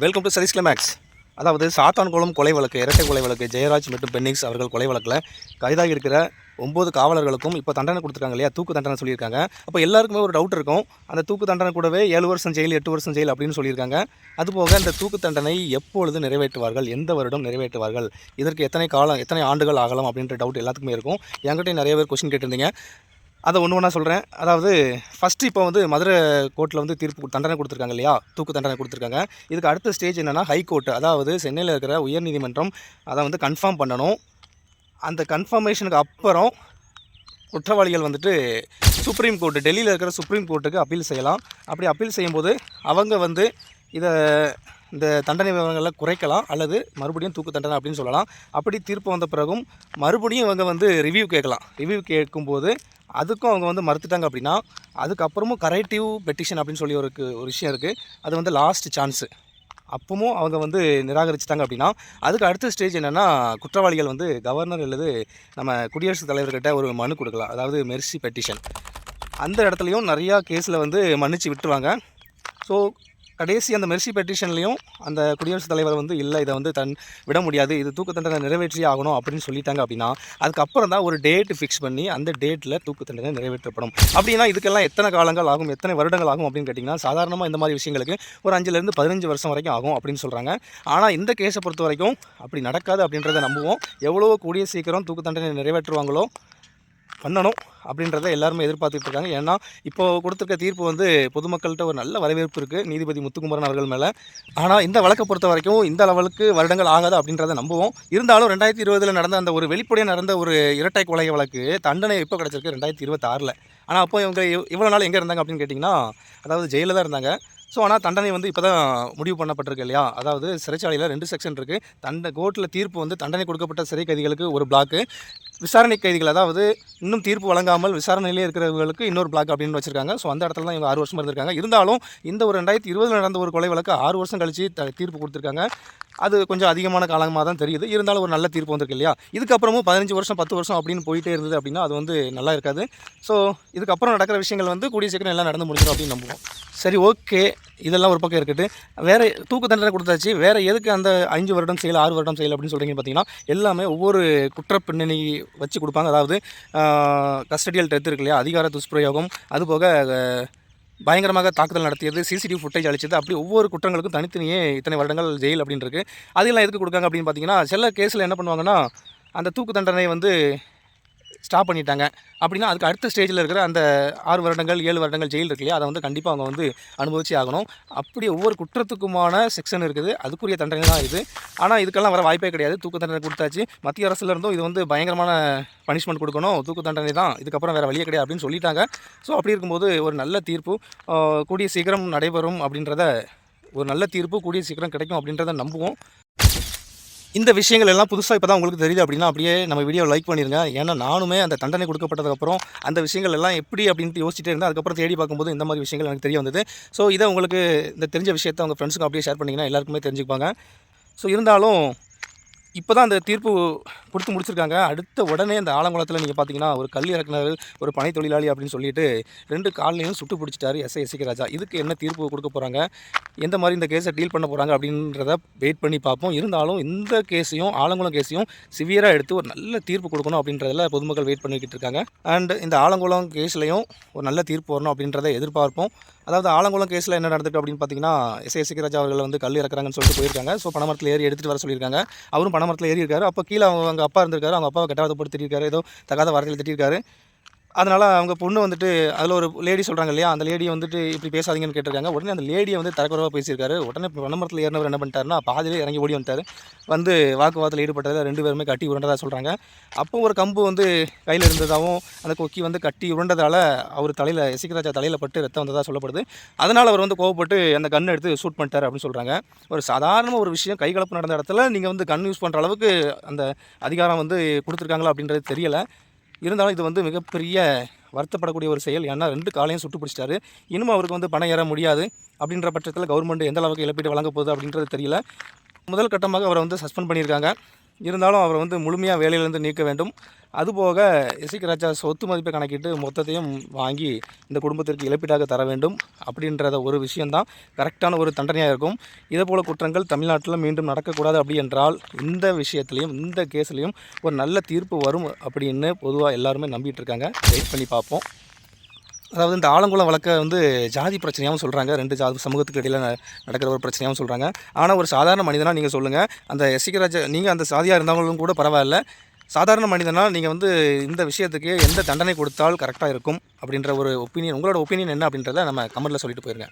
Welcome to Satish climax. அதாவது சாத்தான்குளம் கொலை வழக்கு, இரட்டை கொலை வழக்கு, ஜெயராஜ் மற்றும் பென்னிக்ஸ் அவர்கள் கொலை வழக்கில் கைதாகி இருக்கிற 9 காவலர்களுக்கும் இப்போ தண்டனை கொடுத்துருக்காங்க இல்லையா, தூக்கு தண்டனை சொல்லியிருக்காங்க. அப்போ எல்லாருக்குமே ஒரு டவுட் இருக்கும், அந்த தூக்கு தண்டனை கூடவே 7 வருஷம் ஜெயில் 8 வருஷம் ஜெயில் அப்படின்னு சொல்லியிருக்காங்க. அதுபோக இந்த தூக்கு தண்டனை எப்பொழுது நிறைவேற்றுவார்கள், எந்த வருடம் நிறைவேற்றுவார்கள், இதற்கு எத்தனை ஆண்டுகள் ஆகலாம் அப்படின்ற டவுட் எல்லாத்துக்குமே இருக்கும். என்கிட்ட நிறைய பேர் கொஸ்டின் கேட்டிருந்தீங்க, அதை ஒன்று ஒன்றா சொல்கிறேன். அதாவது ஃபஸ்ட்டு இப்போ வந்து மதுரை கோர்ட்டில் வந்து தண்டனை கொடுத்துருக்காங்க இல்லையா, தூக்கு தண்டனை கொடுத்துருக்காங்க. இதுக்கு அடுத்த ஸ்டேஜ் என்னென்னா ஹைகோர்ட்டு, அதாவது சென்னையில் இருக்கிற உயர்நீதிமன்றம் அதை வந்து கன்ஃபார்ம் பண்ணணும். அந்த கன்ஃபர்மேஷனுக்கு அப்புறம் குற்றவாளிகள் வந்துட்டு சுப்ரீம் கோர்ட்டு, டெல்லியில் இருக்கிற சுப்ரீம் கோர்ட்டுக்கு அப்பீல் செய்யலாம். அப்படி அப்பீல் செய்யும்போது அவங்க வந்து இந்த தண்டனை விவரங்களை குறைக்கலாம் அல்லது மறுபடியும் தூக்கு தண்டனை அப்படின்னு சொல்லலாம். அப்படி தீர்ப்பு வந்த பிறகும் மறுபடியும் இவங்க வந்து ரிவ்யூ கேட்கலாம். ரிவ்யூ கேட்கும்போது அதுக்கும் அவங்க வந்து மறுத்துட்டாங்க அப்படின்னா அதுக்கப்புறமும் கரெக்டிவ் பெட்டிஷன் அப்படின்னு சொல்லி ஒரு விஷயம் இருக்குது. அது வந்து லாஸ்ட் சான்ஸு. அப்பவும் அவங்க வந்து நிராகரிச்சிட்டாங்க அப்படின்னா அதுக்கு அடுத்த ஸ்டேஜ் என்னென்னா குற்றவாளிகள் வந்து கவர்னர் அல்லது நம்ம குடியரசுத் தலைவர்கிட்ட ஒரு மனு கொடுக்கலாம், அதாவது மெர்சி பெட்டிஷன். அந்த இடத்துலையும் நிறையா கேஸில் வந்து மன்னிச்சு விட்டுருவாங்க. ஸோ கடைசி அந்த மெர்சி பெட்டிஷன்லேயும் அந்த குடியரசுத் தலைவர் வந்து இல்லை, இதை வந்து விட முடியாது, இது தூக்கு தண்டனை நிறைவேற்றியே ஆகணும் அப்படின்னு சொல்லிட்டாங்க அப்படின்னா அதுக்கப்புறம் தான் ஒரு டேட் ஃபிக்ஸ் பண்ணி அந்த டேட்டில் தூக்கு தண்டனை நிறைவேற்றப்படும். அப்படின்னா இதுக்கெல்லாம் எத்தனை காலங்கள் ஆகும், எத்தனை வருடங்கள் ஆகும் அப்படின்னு கேட்டிங்கன்னா சாதாரணமாக இந்த மாதிரி விஷயங்களுக்கு ஒரு 5லேருந்து 15 வருஷம் வரைக்கும் ஆகும் அப்படின்னு சொல்கிறாங்க. ஆனால் இந்த கேஸை பொறுத்த வரைக்கும் அப்படி நடக்காது அப்படின்றத நம்புவோம். எவ்வளோ கூடிய சீக்கிரம் தூக்கு தண்டனை நிறைவேற்றுவாங்களோ பண்ணணும் அப்படின்றத எல்லாருமே எதிர்பார்த்துட்டு இருக்காங்க. ஏன்னா இப்போ கொடுத்துருக்க தீர்ப்பு வந்து பொதுமக்கள்கிட்ட ஒரு நல்ல வரவேற்பு இருக்குது நீதிபதி முத்துக்குமரன் அவர்கள் மேலே. ஆனால் இந்த வழக்கை பொறுத்த வரைக்கும் இந்த லெவலுக்கு வருடங்கள் ஆகாது அப்படின்றத நம்புவோம். இருந்தாலும் 2020 நடந்த அந்த ஒரு வெளிப்படையாக நடந்த ஒரு இரட்டை கொலை வழக்கு தண்டனை எப்போ கிடச்சிருக்கு, 2026. ஆனால் அப்போ இவங்க இவ்வளோ நாள் எங்கே இருந்தாங்க அப்படின்னு கேட்டிங்கன்னா அதாவது ஜெயிலில் தான் இருந்தாங்க. ஸோ ஆனால் தண்டனை வந்து இப்போ தான் முடிவு பண்ணப்பட்டிருக்கு இல்லையா, அதாவது சிறைச்சாலையில் 2 செக்ஷன் இருக்குது. கோர்ட்டில் தீர்ப்பு வந்து தண்டனை கொடுக்கப்பட்ட சிறை கைதிகளுக்கு ஒரு பிளாக்கு, விசாரணை கைதிகள் அதாவது இன்னும் தீர்ப்பு வழங்காமல் விசாரணையிலே இருக்கிறவங்களுக்கு இன்னொரு பிளாக் அப்படின்னு வச்சுருக்காங்க. ஸோ அந்த இடத்துல தான் இவங்க 6 வருஷமாக இருந்திருக்காங்க. இருந்தாலும் இந்த ஒரு 2020 நடந்த ஒரு கொலை வழக்கு 6 வருஷம் கழித்து தீர்ப்பு கொடுத்துருக்காங்க. அது கொஞ்சம் அதிகமான காலமாக தான் தெரியுது. இருந்தாலும் ஒரு நல்ல தீர்ப்பு வந்திருக்கு இல்லையா. இதுக்கப்புறமும் 15 வருஷம் 10 வருஷம் அப்படின்னு போயிட்டே இருந்தது அப்படின்னா அது வந்து நல்லா இருக்காது. ஸோ இதுக்கப்புறம் நடக்கிற விஷயங்கள் வந்து கூடிய சீக்கிரம் எல்லாம் நடந்து முடிஞ்சிடும் அப்படின்னு நம்புவோம். சரி, ஓகே, இதெல்லாம் ஒரு பக்கம் இருக்கட்டு. வேறு தூக்கு தண்டனை கொடுத்தாச்சு, வேறு எதுக்கு அந்த 5 வருடம் செயல் 6 வருடம் செயல் அப்படின்னு சொல்கிறீங்கன்னு பார்த்தீங்கன்னா எல்லாமே ஒவ்வொரு குற்ற பின்னணி வச்சு கொடுப்பாங்க. அதாவது கஸ்டடியல் டெத் இருக்கு இல்லையா, அதிகார துஷ்பிரயோகம், அதுபோக பயங்கரமாக தாக்குதல் நடத்தியது, சிசிடிவி ஃபுட்டேஜ் அளிச்சது, அப்படி ஒவ்வொரு குற்றங்களுக்கும் தனித்தனியே இத்தனை வருடங்கள் ஜெயில் அப்படின்னு இருக்குது. அதெல்லாம் எதுக்கு கொடுக்காங்க அப்படின்னு பார்த்தீங்கன்னா சில கேஸில் என்ன பண்ணுவாங்கன்னா அந்த தூக்கு தண்டனை வந்து ஸ்டாப் பண்ணிட்டாங்க அப்படின்னா அதுக்கு அடுத்த ஸ்டேஜில் இருக்கிற அந்த 6 வருடங்கள் 7 வருடங்கள் ஜெயில் இருக்கு இல்லையா, அதை வந்து கண்டிப்பாக அவங்க வந்து அனுபவிச்சு ஆகணும். அப்படி ஒவ்வொரு குற்றத்துக்குமான செக்ஷன் இருக்குது, அதுக்குரிய தண்டனை தான் இது. ஆனால் இதுக்கெல்லாம் வர வாய்ப்பே கிடையாது. தூக்கு தண்டனை கொடுத்தாச்சு, மத்திய அரசுலேருந்தும் இது வந்து பயங்கரமான பனிஷ்மெண்ட் கொடுக்கணும், தூக்கு தண்டனை தான், இதுக்கப்புறம் வேறு வழியே கிடையாது அப்படின்னு சொல்லிட்டாங்க. ஸோ அப்படி இருக்கும்போது ஒரு நல்ல தீர்ப்பு கூடிய சீக்கிரம் நடைபெறும் அப்படின்றத, ஒரு நல்ல தீர்ப்பு கூடிய சீக்கிரம் கிடைக்கும் அப்படின்றத நம்புவோம். இந்த விஷயங்கள் எல்லாம் புதுசாக இப்போ தான் உங்களுக்கு தெரியுது அப்படின்னா அப்படியே நம்ம வீடியோ லைக் பண்ணிடுங்க. ஏன்னா நானுமே அந்த தண்டனை கொடுக்கப்பட்டதுக்கப்புறம் அந்த விஷயங்கள் எல்லாம் எப்படி அப்படின்ட்டு யோசிச்சுட்டே இருந்தேன். அதுக்கப்புறம் தேடி பார்க்கும்போது இந்த மாதிரி விஷயங்கள் எனக்கு தெரிய வந்தது. ஸோ இதை உங்களுக்கு இந்த தெரிஞ்ச விஷயத்தை உங்கள் ஃப்ரெண்ட்ஸுக்கும் அப்படியே ஷேர் பண்ணிங்கன்னா எல்லாருக்குமே தெரிஞ்சுப்பாங்க. ஸோ இருந்தாலும் இப்போ தான் அந்த தீர்ப்பு கொடுத்து முடிச்சிருக்காங்க. அடுத்த உடனே அந்த ஆலங்குளத்தில் நீங்கள் பார்த்தீங்கன்னா ஒரு கல் இறக்குனர், ஒரு பனை தொழிலாளி அப்படின்னு சொல்லிட்டு 2 கால்லையும் சுட்டு பிடிச்சிட்டாரு எஸ்ஐ ராஜா. இதுக்கு என்ன தீர்ப்பு கொடுக்க போகிறாங்க, எந்த மாதிரி இந்த கேஸை டீல் பண்ண போகிறாங்க அப்படின்றத வெயிட் பண்ணி பார்ப்போம். இருந்தாலும் இந்த கேஸையும் ஆலங்குளம் கேஸையும் சிவியராக எடுத்து ஒரு நல்ல தீர்ப்பு கொடுக்கணும் அப்படின்றதில் பொதுமக்கள் வெயிட் பண்ணிக்கிட்டு இருக்காங்க. அண்ட் இந்த ஆலங்குளம் கேஸ்லையும் ஒரு நல்ல தீர்ப்பு வரணும் அப்படின்றத எதிர்பார்ப்போம். அதாவது ஆலங்குளம் கேஸில் என்ன நடந்துட்டு அப்படின்னு பார்த்தீங்கன்னா எஸ்ஐ ராஜா அவர்கள் வந்து கல் இறக்குறாங்கன்னு சொல்லிட்டு போயிருக்காங்க. ஸோ பனைமரத்தில் ஏறி எடுத்துகிட்டு வர சொல்லியிருக்காங்க. அவரும் பனைமரத்தில் ஏறி இருக்காரு. அப்போ கீழே அவங்க அப்பா இருந்திருக்காரு, அவங்க அப்பாவை கெட்டாவது திட்டிருக்காரு, ஏதோ தகாத வார்த்தையில் திட்டிருக்காரு. அதனால் அவங்க பொண்ணு வந்துட்டு அதில் ஒரு லேடி சொல்கிறாங்க இல்லையா, அந்த லேடியை வந்துட்டு இப்படி பேசாதீங்கன்னு கேட்டிருக்காங்க. உடனே அந்த லேடியை வந்து தரக்குறவாக பேசியிருக்காரு. உடனே பனைமரத்தில் ஏறினவர் என்ன பண்ணிட்டாருன்னா பாதிலே இறங்கி ஓடி வந்துட்டார். வந்து வாக்குவாதத்தில் ஈடுபட்டதில் 2 பேருமே கட்டி உருண்டதாக சொல்கிறாங்க. அப்போ ஒரு கம்பு வந்து கையில் இருந்ததாகவும் அந்த கொக்கி வந்து கட்டி உருண்டதால் அவர் தலையில் எஸ்ஐ ராஜா தலையில் பட்டு ரத்தம் வந்ததாக சொல்லப்படுது. அதனால் அவர் வந்து கோவப்பட்டு அந்த கன் எடுத்து ஷூட் பண்ணிட்டார் அப்படின்னு சொல்கிறாங்க. ஒரு சாதாரண ஒரு விஷயம், கைகலப்பு நடந்த இடத்துல நீங்கள் வந்து கன் யூஸ் பண்ணுற அளவுக்கு அந்த அதிகாரம் வந்து கொடுத்துருக்காங்களா அப்படின்றது தெரியலை. இருந்தாலும் இது வந்து மிகப்பெரிய வருத்தப்படக்கூடிய ஒரு செயல். ஏன்னா 2 காலையும் சுட்டு பிடிச்சிட்டாரு. இன்னும் அவருக்கு வந்து பணம் ஏற முடியாது அப்படின்ற பட்சத்தில் கவர்மெண்ட் எந்த அளவுக்கு இழப்பீடு வழங்க போகுது அப்படின்றது தெரியல. முதல் கட்டமாக அவரை வந்து சஸ்பெண்ட் பண்ணியிருக்காங்க. இருந்தாலும் அவரை வந்து முழுமையாக வேலையிலேருந்து நீக்க வேண்டும். அதுபோக எஸ்சிக்கு ராஜா சொத்து மதிப்பை கணக்கிட்டு மொத்தத்தையும் வாங்கி இந்த குடும்பத்திற்கு இழப்பீடாக தர வேண்டும் அப்படின்றத ஒரு விஷயந்தான் கரெக்டான ஒரு தண்டனையாக இருக்கும். இதேபோல் குற்றங்கள் தமிழ்நாட்டில் மீண்டும் நடக்கக்கூடாது அப்படி என்றால் இந்த விஷயத்துலையும் இந்த கேஸ்லேயும் ஒரு நல்ல தீர்ப்பு வரும் அப்படின்னு பொதுவாக எல்லாருமே நம்பிட்டு இருக்காங்க. வெயிட் பண்ணி பார்ப்போம். அதாவது இந்த ஆலங்குளம் வழக்கை வந்து ஜாதி பிரச்சனையாகவும் சொல்கிறாங்க. 2 சமூகத்துக்கு இடையில் நடக்கிற ஒரு பிரச்சனையாகவும் சொல்கிறாங்க. ஆனால் ஒரு சாதாரண மனிதனாக நீங்கள் சொல்லுங்கள், அந்த எஸ்சிக்கு ராஜா நீங்கள் அந்த சாதியாக இருந்தாலும் கூட பரவாயில்ல, சாதாரண மனிதனால் நீங்கள் வந்து இந்த விஷயத்துக்கு எந்த தண்டனை கொடுத்தால் கரெக்டாக இருக்கும் அப்படின்ற ஒரு ஒப்பீனியன், உங்களோட ஒப்பீனியன் என்ன அப்படின்றத நம்ம கமெண்ட்டில் சொல்லிட்டு போயிருங்க.